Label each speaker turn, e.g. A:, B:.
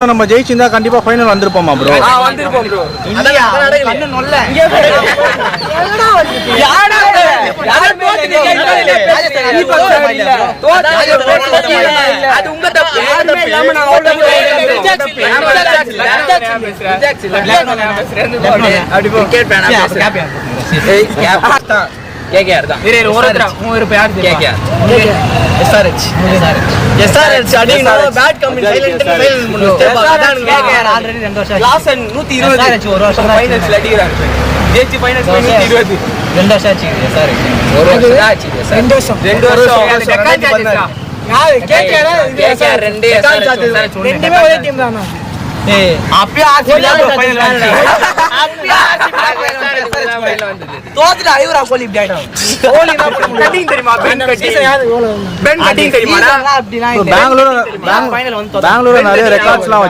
A: நம்ம ஜெயிச்சிருந்தா கண்டிப்பா final வந்திருப்போமா bro?
B: வந்திருப்போம் ப்ரோ.
C: கண்ணு நொல்ல
B: அது உங்க தப்பு. KKR தான்.
C: SRH அடிங்க பேட் கம்மி சைலண்ட் ஃபைனல் பண்ணுங்க. கேகேஆர் ஆல்ரெடி 2 வருஷம்
B: லாஸ்ட் 120
C: SRH ஒரு வருஷம்
B: ஃபைனல்ஸ்ல அடிக்குறாங்க. ஜெயிச்சு ஃபைனல்ஸ் 120
C: 2 வருஷம் ஆச்சு SRH.
B: ஒரு வருஷம் ஆச்சு. 2 வருஷம்.
C: யாரு கேகேஆர்
B: KKR ரெண்டே SRH
C: ரெண்டுமே ஒரே டீம் தானா? ஏய் அப்பயே ஆர்சிபி ஃபைனல் வந்து அப்பயே தோத்துட்டு ஐவரா கோலி இப்படி ஆயிடும்.
B: கோலி தான் கட்டிங் தெரியுமா? பென் கட்டிங் தெரியுமாடா?
C: அப்படிலாம்
A: பெங்களூர் நிறைய ரெக்கார்ட்ஸ்லாம்